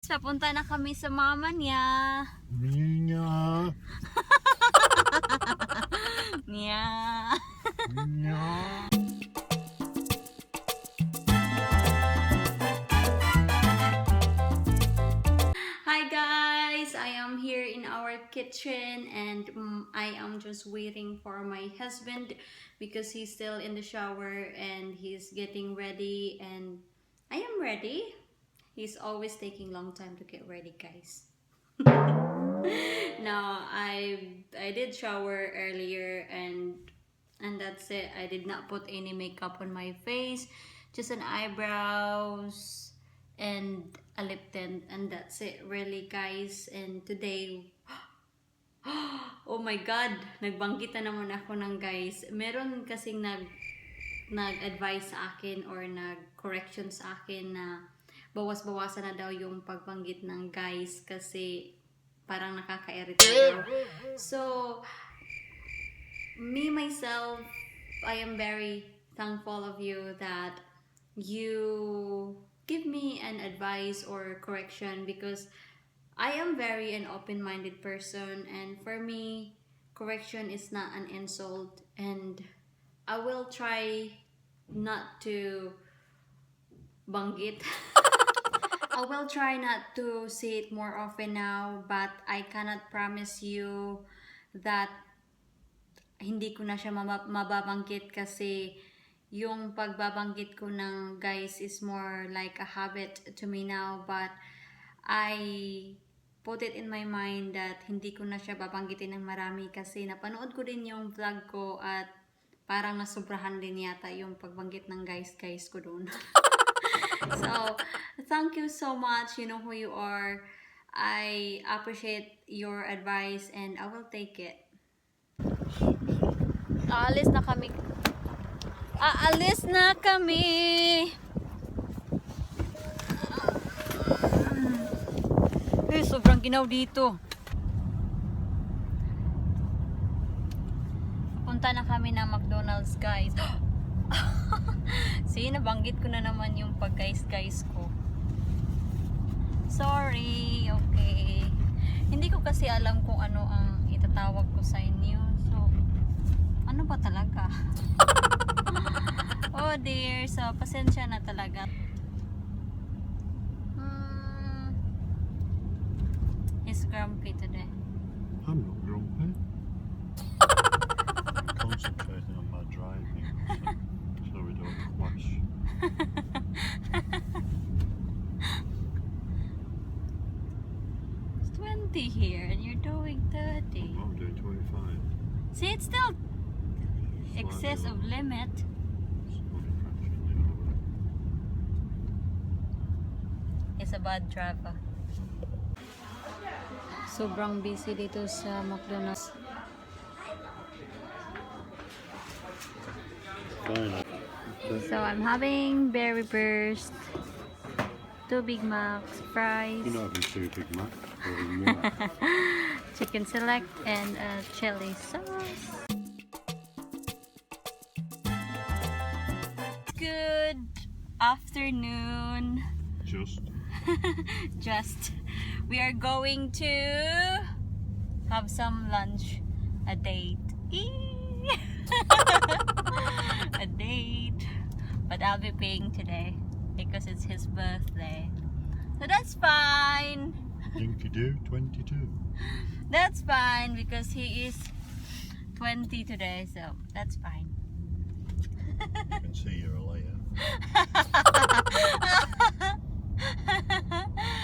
Papunta na kami sa mama niya. Niya. Niya. Niya. Hi guys, I am here in our kitchen and I am just waiting for my husband because he's still in the shower and he's getting ready and I am ready. He's always taking long time to get ready, guys. Now I did shower earlier and that's it. I did not put any makeup on my face, just an eyebrows and a lip tint, and that's it really, guys. And today, oh my god, nagbangkita naman ako ng guys. Meron kasing nag-advise sa akin or nag-correction sa akin na bawas-bawasan na daw yung pagbanggit ng guys kasi parang nakaka-irrita daw. So, me myself, I am very thankful of you that you give me an advice or correction because I am very an open-minded person, and for me, correction is not an insult, and I will try not to banggit. I will try not to say it more often now, but I cannot promise you that hindi ko na siya mababanggit kasi yung pagbabanggit ko ng guys is more like a habit to me now, but I put it in my mind that hindi ko na siya babanggitin ng marami kasi napanood ko din yung vlog ko at parang nasubrahan din yata yung pagbanggit ng guys ko doon. So, thank you so much. You know who you are. I appreciate your advice and I will take it. Aalis na kami. Aalis na kami. Sobrang ginaw dito. Punta na kami ng Mcdonalds, guys. See, nabanggit ko na naman yung pag-guys ko. Sorry, okay. Hindi ko kasi alam kung ano ang itatawag ko sa inyo. So, ano ba talaga? Oh dear, so pasensya na talaga. He's grumpy today. I'm not grumpy. Concentrating on my driving so we don't clash. It's 20 here and you're doing 30. I'm doing 25. See, it's still excess of limit. It's a bad driver. Sobrang busy dito sa McDonald's. Fine. So I'm having berry burst, 2 Big Macs, fries, You're not having 2 Big Macs. chicken select, and chili sauce. Good afternoon. Just we are going to have some lunch, a date. A date, but I'll be paying today because it's his birthday, so that's fine. Dinky do 22. That's fine because he is 20 today, so that's fine. You can see you're a liar.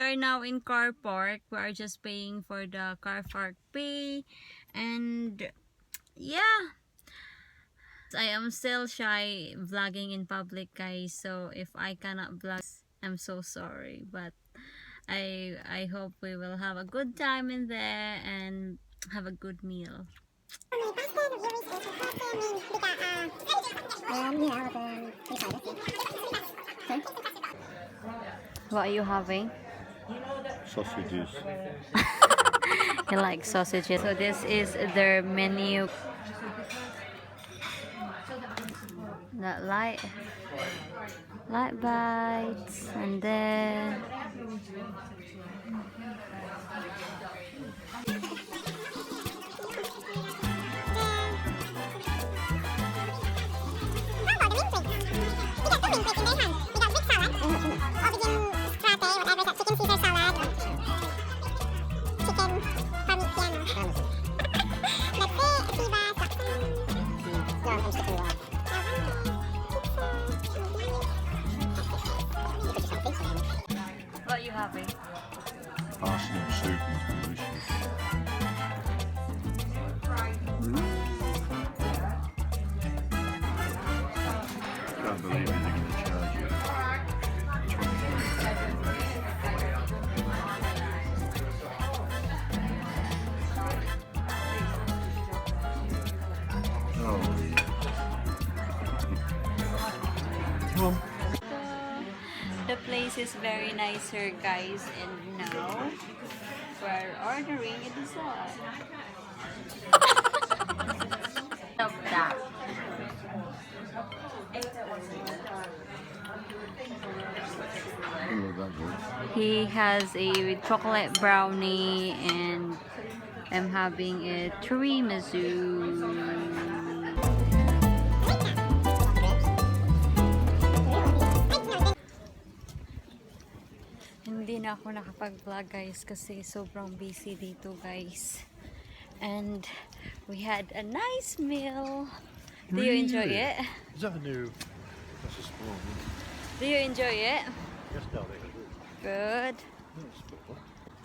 We're now in car park. We are just paying for the car park fee, and yeah, I am still shy vlogging in public, guys, so if I cannot vlog, I'm so sorry, but I hope we will have a good time in there and have a good meal. What are you having? Sausages. He likes sausages. So this is their menu. That light. light bites, and then what you having? Parsnip soup is delicious. Can't believe it, they're going to charge you 20. Oh. Come on. The place is very nicer, guys, and now we're ordering a dessert. Stop that. Oh, that good. He has a chocolate brownie, and I'm having a tiramisu. Hindi na ako nakapag-vlog, guys, kasi sobrang busy dito, guys. And we had a nice meal. Do you enjoy Really? it? Is that a new? That's a small one. Do you enjoy it? Yes, darling. Good. That's good.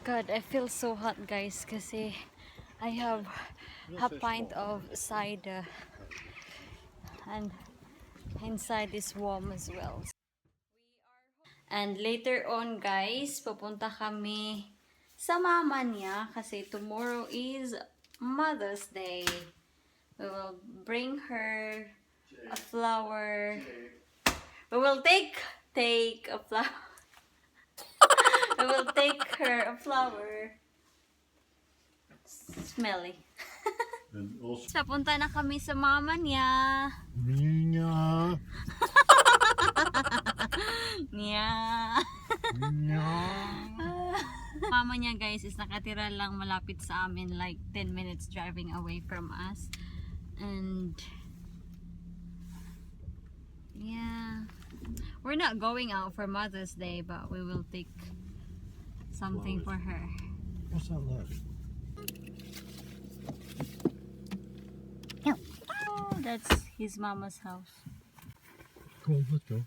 God, I feel so hot, guys, kasi I have a pint of cider. And inside is warm as well. And later on, guys, pupunta kami sa mama niya kasi tomorrow is Mother's Day. We will bring her a flower. We will take a flower. We will take her a flower. Smelly. And also, Papunta na kami sa mama niya. Nina. Niya. Nina. Mama niya, guys, is nakatira lang malapit sa amin, like 10 minutes driving away from us. And yeah, we're not going out for Mother's Day, but we will take something for her. What's that like? Oh, that's his mama's house. Come on, let's go.